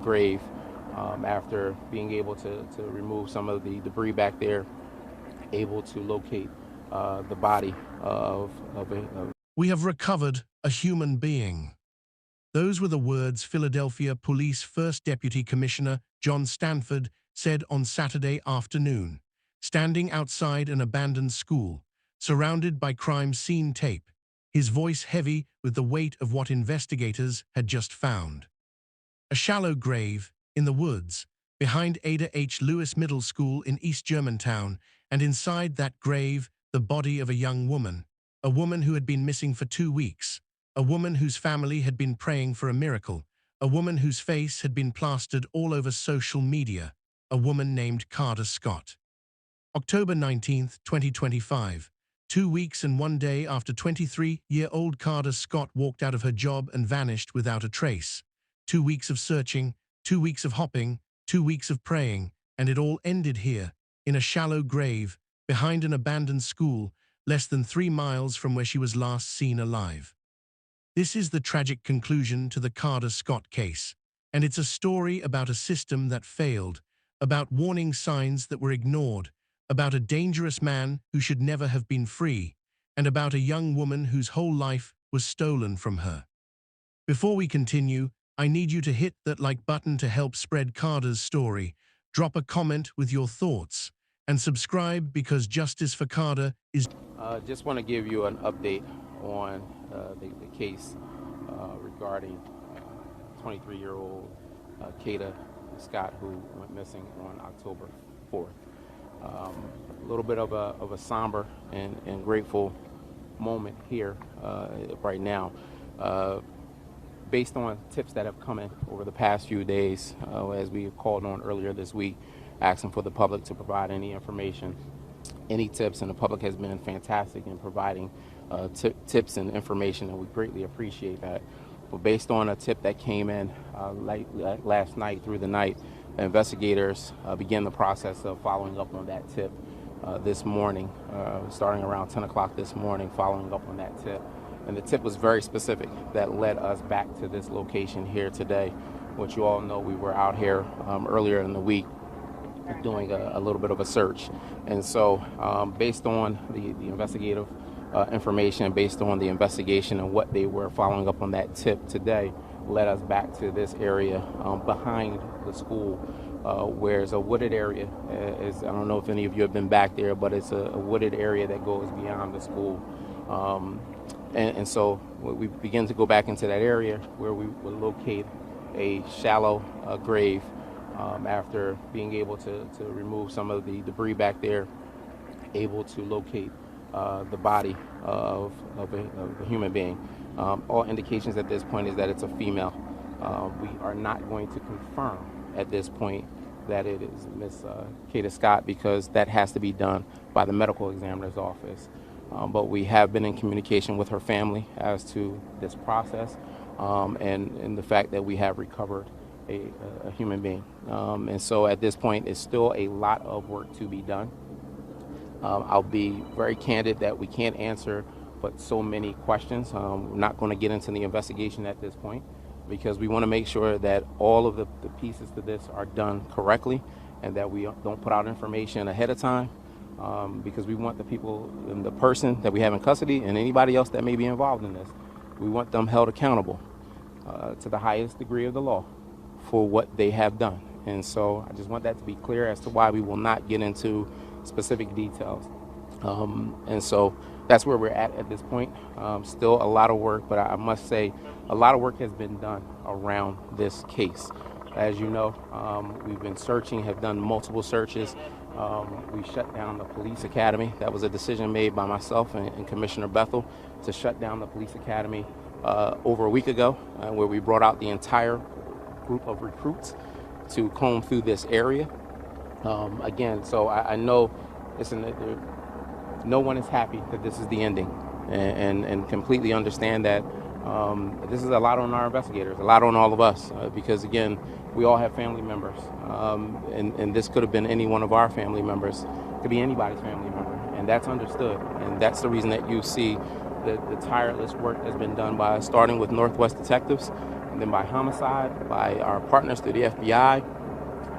grave after being able to remove some of the debris back there, able to locate the body of a. We have recovered a human being. Those were the words Philadelphia Police First Deputy Commissioner John Stanford said on Saturday afternoon, standing outside an abandoned school, surrounded by crime scene tape, his voice heavy with the weight of what investigators had just found. A shallow grave in the woods behind Ada H. Lewis Middle School in East Germantown, and inside that grave, the body of a young woman, a woman who had been missing for 2 weeks, a woman whose family had been praying for a miracle, a woman whose face had been plastered all over social media, a woman named Kada Scott. October 19, 2025, 2 weeks and 1 day after 23-year-old Kada Scott walked out of her job and vanished without a trace. 2 weeks of searching, 2 weeks of hopping, 2 weeks of praying, and it all ended here, in a shallow grave, behind an abandoned school, less than 3 miles from where she was last seen alive. This is the tragic conclusion to the Kada Scott case, and it's a story about a system that failed, about warning signs that were ignored, about a dangerous man who should never have been free, and about a young woman whose whole life was stolen from her. Before we continue, I need you to hit that like button to help spread Kada's story, drop a comment with your thoughts, and subscribe because justice for Kada is... Just want to give you an update on the case regarding 23-year-old Kada Scott, who went missing on October 4th. A little bit of a somber and grateful moment here right now. Based on tips that have come in over the past few days, as we called on earlier this week, asking for the public to provide any information, any tips, and the public has been fantastic in providing tips and information, and we greatly appreciate that. But based on a tip that came in last night through the night, investigators began the process of following up on that tip this morning, starting around 10 o'clock this morning, following up on that tip. And the tip was very specific that led us back to this location here today, which you all know we were out here earlier in the week doing a little bit of a search. And so based on the investigative information, based on the investigation and what they were following up on that tip today, led us back to this area behind the school, where it's a wooded area. I don't know if any of you have been back there, but it's a wooded area that goes beyond the school. And so we begin to go back into that area where we will locate a shallow grave after being able to remove some of the debris back there, able to locate the body of a human being. All indications at this point is that it's a female. We are not going to confirm at this point that it is Miss Kada Scott, because that has to be done by the medical examiner's office. But we have been in communication with her family as to this process and the fact that we have recovered a human being. And so at this point, it's still a lot of work to be done. I'll be very candid that we can't answer but so many questions. We're not going to get into the investigation at this point because we want to make sure that all of the pieces to this are done correctly and that we don't put out information ahead of time. Because we want the people and the person that we have in custody and anybody else that may be involved in this, we want them held accountable to the highest degree of the law for what they have done. And so I just want that to be clear as to why we will not get into specific details. And so that's where we're at this point. Still a lot of work, but I must say a lot of work has been done around this case. As you know, we've been searching, have done multiple searches. We shut down the police academy. That was a decision made by myself and Commissioner Bethel to shut down the police academy over a week ago, where we brought out the entire group of recruits to comb through this area. Again, so I know no one is happy that this is the ending, and completely understand that this is a lot on our investigators, a lot on all of us, because again, we all have family members, and this could have been any one of our family members, could be anybody's family member, and that's understood, and that's the reason that you see the tireless work that's been done by starting with Northwest Detectives and then by homicide, by our partners through the FBI,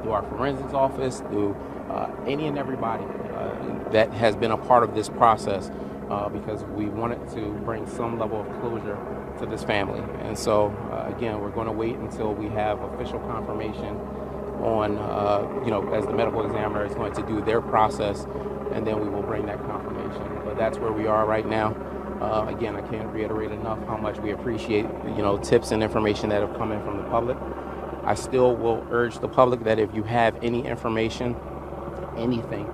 through our forensics office, through any and everybody that has been a part of this process, because we wanted to bring some level of closure to this family. And so, again, we're going to wait until we have official confirmation on, as the medical examiner is going to do their process, and then we will bring that confirmation. But that's where we are right now. Again, I can't reiterate enough how much we appreciate, tips and information that have come in from the public. I still will urge the public that if you have any information, anything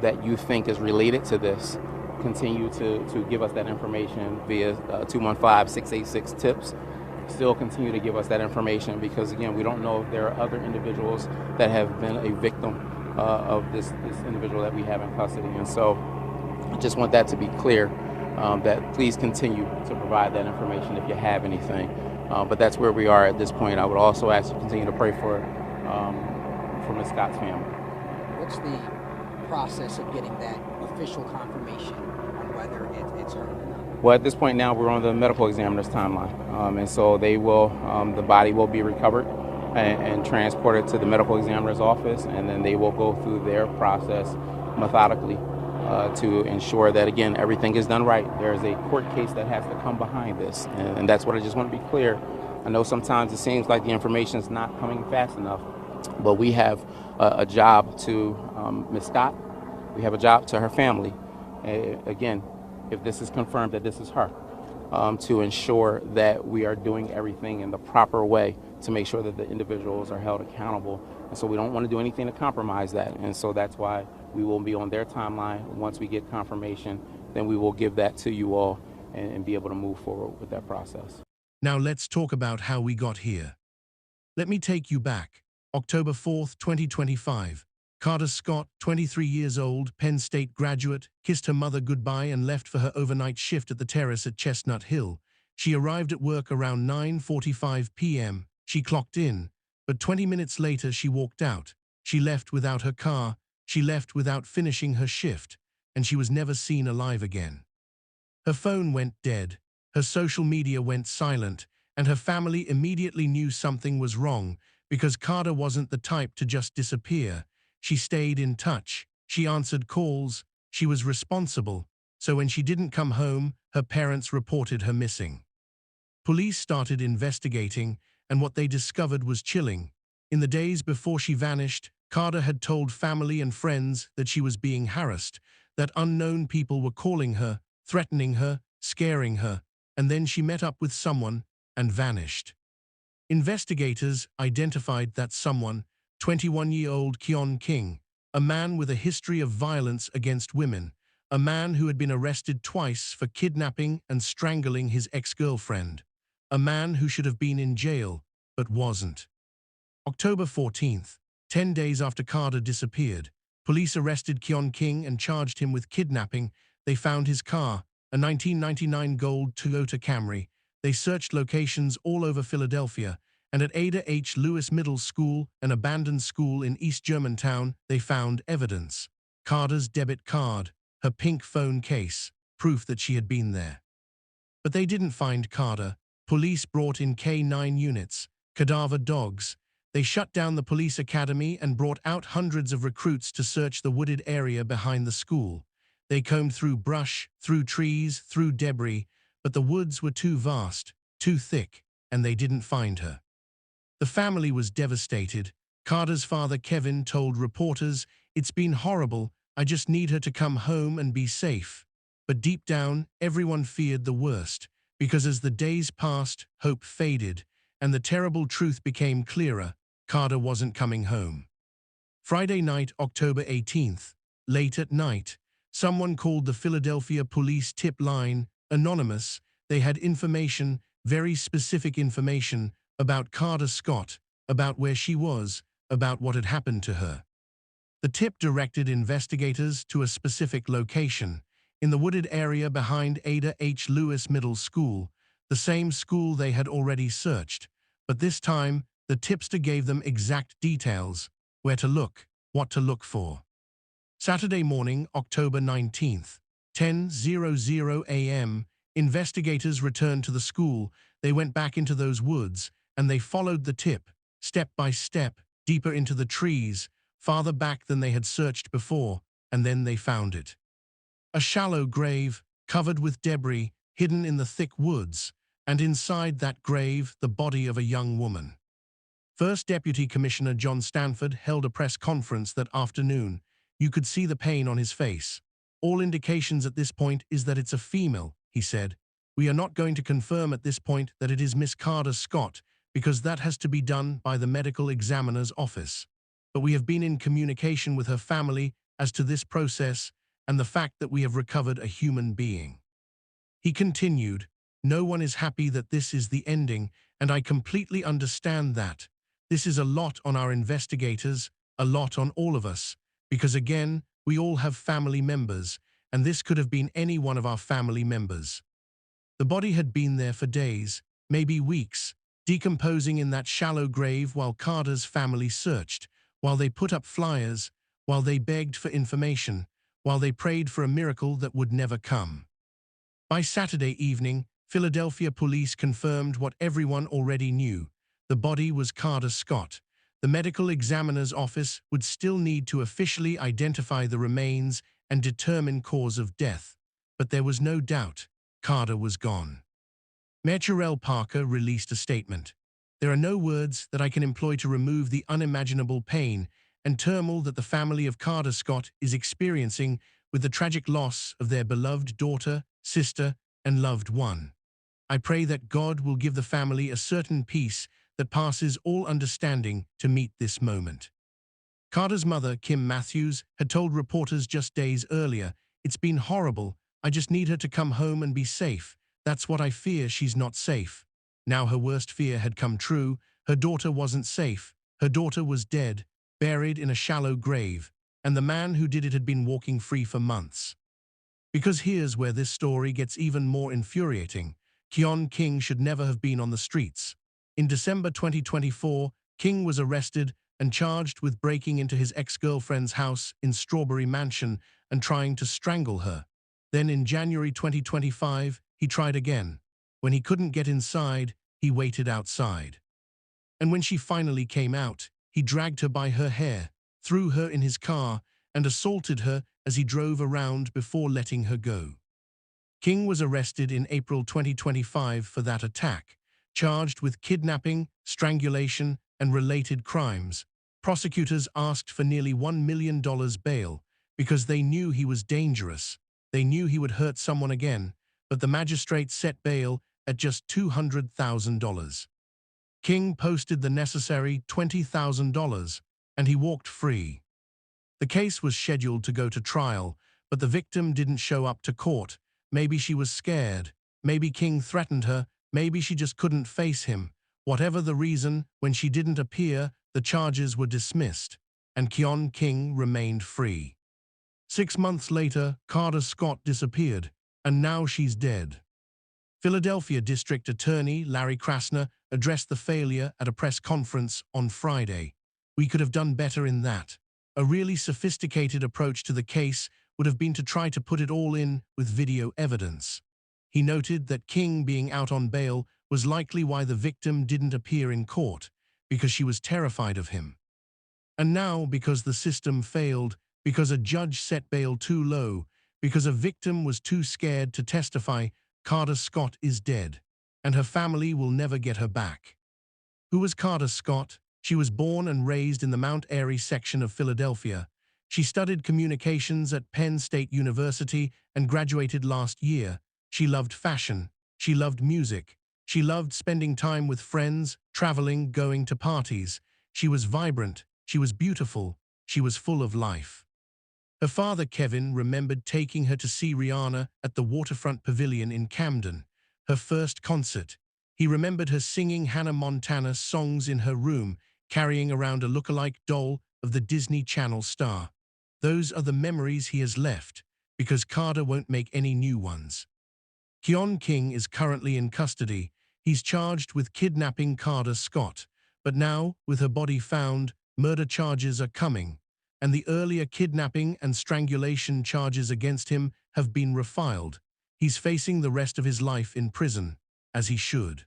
that you think is related to this, continue to give us that information via 215-686-TIPS. Still continue to give us that information because, again, we don't know if there are other individuals that have been a victim of this individual that we have in custody. And so I just want that to be clear, that please continue to provide that information if you have anything. But that's where we are at this point. I would also ask you to continue to pray for Ms. Scott's family. What's the process of getting that official confirmation on whether it's her or not? Well, at this point now, we're on the medical examiner's timeline. And so they will, the body will be recovered and transported to the medical examiner's office, and then they will go through their process methodically to ensure that, again, everything is done right. There is a court case that has to come behind this, and that's what I just want to be clear. I know sometimes it seems like the information is not coming fast enough, but we have a job to Ms. Scott. We have a job to her family. Again, if this is confirmed that this is her, to ensure that we are doing everything in the proper way to make sure that the individuals are held accountable. And so we don't want to do anything to compromise that. And so that's why we will be on their timeline. Once we get confirmation, then we will give that to you all and be able to move forward with that process. Now let's talk about how we got here. Let me take you back. October 4th, 2025. Kada Scott, 23 years old, Penn State graduate, kissed her mother goodbye and left for her overnight shift at the terrace at Chestnut Hill. She arrived at work around 9:45 p.m. She clocked in, but 20 minutes later she walked out. She left without her car, she left without finishing her shift, and she was never seen alive again. Her phone went dead, her social media went silent, and her family immediately knew something was wrong because Kada wasn't the type to just disappear. She stayed in touch, she answered calls, she was responsible, so when she didn't come home, her parents reported her missing. Police started investigating, and what they discovered was chilling. In the days before she vanished, Kada had told family and friends that she was being harassed, that unknown people were calling her, threatening her, scaring her, and then she met up with someone and vanished. Investigators identified that someone, 21-year-old Keon King, a man with a history of violence against women, a man who had been arrested twice for kidnapping and strangling his ex-girlfriend, a man who should have been in jail but wasn't. October 14th, 10 days after Kada disappeared, police arrested Keon King and charged him with kidnapping. They found his car, a 1999 gold Toyota Camry. They searched locations all over Philadelphia, and at Ada H. Lewis Middle School, an abandoned school in East Germantown, they found evidence. Kada's debit card, her pink phone case, proof that she had been there. But they didn't find Kada. Police brought in K9 units, cadaver dogs. They shut down the police academy and brought out hundreds of recruits to search the wooded area behind the school. They combed through brush, through trees, through debris, but the woods were too vast, too thick, and they didn't find her. The family was devastated. Kada's father, Kevin, told reporters, "It's been horrible, I just need her to come home and be safe." But deep down, everyone feared the worst, because as the days passed, hope faded, and the terrible truth became clearer: Kada wasn't coming home. Friday night, October 18th, late at night, someone called the Philadelphia police tip line, anonymous. They had information, very specific information, about Kada Scott, about where she was, about what had happened to her. The tip directed investigators to a specific location, in the wooded area behind Ada H. Lewis Middle School, the same school they had already searched, but this time the tipster gave them exact details, where to look, what to look for. Saturday morning, October 19th, 10:00 a.m., investigators returned to the school. They went back into those woods, and they followed the tip, step by step, deeper into the trees, farther back than they had searched before, and then they found it. A shallow grave, covered with debris, hidden in the thick woods, and inside that grave the body of a young woman. First Deputy Commissioner John Stanford held a press conference that afternoon. You could see the pain on his face. All indications at this point is that it's a female, he said. We are not going to confirm at this point that it is Miss Kada Scott, because that has to be done by the medical examiner's office. But we have been in communication with her family as to this process and the fact that we have recovered a human being. He continued, no one is happy that this is the ending, and I completely understand that. This is a lot on our investigators, a lot on all of us, because again, we all have family members, and this could have been any one of our family members. The body had been there for days, maybe weeks, decomposing in that shallow grave while Kada's family searched, while they put up flyers, while they begged for information, while they prayed for a miracle that would never come. By Saturday evening, Philadelphia police confirmed what everyone already knew. The body was Kada Scott. The medical examiner's office would still need to officially identify the remains and determine cause of death. But there was no doubt, Kada was gone. Mayor Terrell Parker released a statement. There are no words that I can employ to remove the unimaginable pain and turmoil that the family of Kada Scott is experiencing with the tragic loss of their beloved daughter, sister, and loved one. I pray that God will give the family a certain peace that passes all understanding to meet this moment. Kada's mother, Kim Matthews, had told reporters just days earlier, it's been horrible, I just need her to come home and be safe. That's what I fear, she's not safe. Now her worst fear had come true, her daughter wasn't safe, her daughter was dead, buried in a shallow grave, and the man who did it had been walking free for months. Because here's where this story gets even more infuriating. Keon King should never have been on the streets. In December 2024, King was arrested and charged with breaking into his ex-girlfriend's house in Strawberry Mansion and trying to strangle her. Then in January 2025, he tried again. When he couldn't get inside, he waited outside. And when she finally came out, he dragged her by her hair, threw her in his car, and assaulted her as he drove around before letting her go. King was arrested in April 2025 for that attack, charged with kidnapping, strangulation, and related crimes. Prosecutors asked for nearly $1 million bail because they knew he was dangerous. They knew he would hurt someone again, but the magistrate set bail at just $200,000. King posted the necessary $20,000, and he walked free. The case was scheduled to go to trial, but the victim didn't show up to court. Maybe she was scared. Maybe King threatened her. Maybe she just couldn't face him. Whatever the reason, when she didn't appear, the charges were dismissed, and Keon King remained free. 6 months later, Kada Scott disappeared, and now she's dead. Philadelphia District Attorney Larry Krasner addressed the failure at a press conference on Friday. We could have done better in that. A really sophisticated approach to the case would have been to try to put it all in with video evidence. He noted that King being out on bail was likely why the victim didn't appear in court, because she was terrified of him. And now, because the system failed, because a judge set bail too low, because a victim was too scared to testify, Kada Scott is dead, and her family will never get her back. Who was Kada Scott? She was born and raised in the Mount Airy section of Philadelphia. She studied communications at Penn State University and graduated last year. She loved fashion. She loved music. She loved spending time with friends, traveling, going to parties. She was vibrant. She was beautiful. She was full of life. Her father, Kevin, remembered taking her to see Rihanna at the Waterfront Pavilion in Camden, her first concert. He remembered her singing Hannah Montana songs in her room, carrying around a lookalike doll of the Disney Channel star. Those are the memories he has left, because Kada won't make any new ones. Keon King is currently in custody. He's charged with kidnapping Kada Scott, but now, with her body found, murder charges are coming, and the earlier kidnapping and strangulation charges against him have been refiled. He's facing the rest of his life in prison, as he should.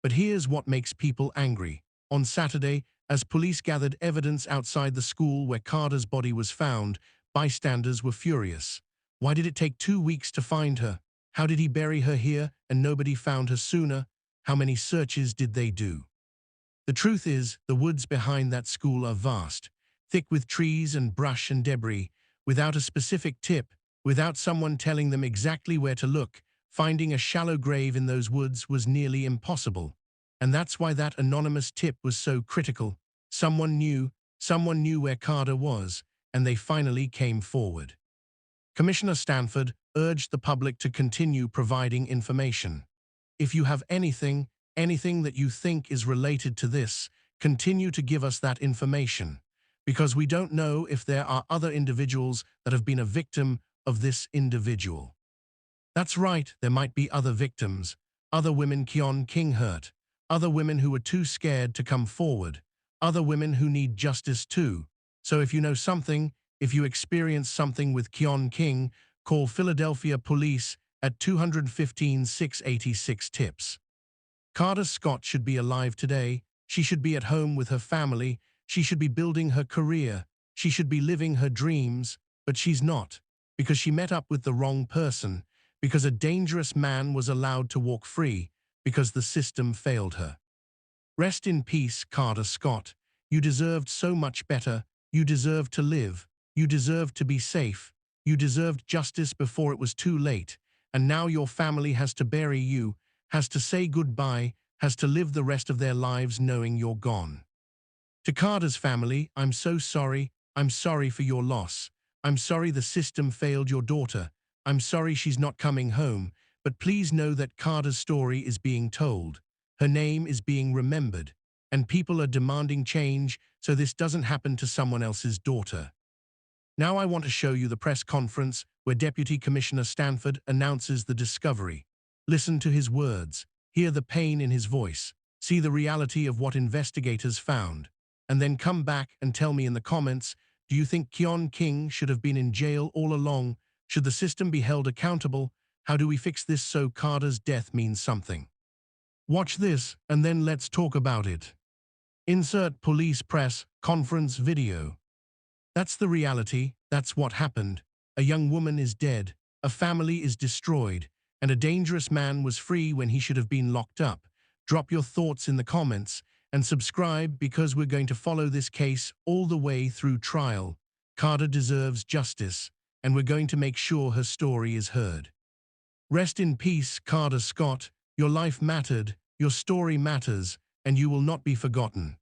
But here's what makes people angry. On Saturday, as police gathered evidence outside the school where Kada's body was found, bystanders were furious. Why did it take 2 weeks to find her? How did he bury her here and nobody found her sooner? How many searches did they do? The truth is, the woods behind that school are vast, thick with trees and brush and debris. Without a specific tip, without someone telling them exactly where to look, finding a shallow grave in those woods was nearly impossible. And that's why that anonymous tip was so critical. Someone knew where Kada was, and they finally came forward. Commissioner Stanford urged the public to continue providing information. If you have anything that you think is related to this, continue to give us that information, because we don't know if there are other individuals that have been a victim of this individual. That's right, there might be other victims, other women Keon King hurt, other women who were too scared to come forward, other women who need justice too. So if you know something, if you experience something with Keon King, call Philadelphia Police at 215-686-TIPS. Kada Scott should be alive today. She should be at home with her family. She should be building her career. She should be living her dreams. But she's not, because she met up with the wrong person, because a dangerous man was allowed to walk free, because the system failed her. Rest in peace, Kada Scott. You deserved so much better. You deserved to live. You deserved to be safe. You deserved justice before it was too late. And now your family has to bury you, has to say goodbye, has to live the rest of their lives knowing you're gone. To Kada's family, I'm so sorry. I'm sorry for your loss. I'm sorry the system failed your daughter. I'm sorry she's not coming home. But please know that Kada's story is being told. Her name is being remembered. And people are demanding change so this doesn't happen to someone else's daughter. Now I want to show you the press conference where Deputy Commissioner Stanford announces the discovery. Listen to his words, hear the pain in his voice, see the reality of what investigators found, and then come back and tell me in the comments, do you think Keon King should have been in jail all along? Should the system be held accountable? How do we fix this so Kada's death means something? Watch this and then let's talk about it. Insert police press conference video. That's the reality, that's what happened. A young woman is dead, a family is destroyed, and a dangerous man was free when he should have been locked up. Drop your thoughts in the comments and subscribe because we're going to follow this case all the way through trial. Kada deserves justice, and we're going to make sure her story is heard. Rest in peace, Kada Scott. Your life mattered, your story matters, and you will not be forgotten.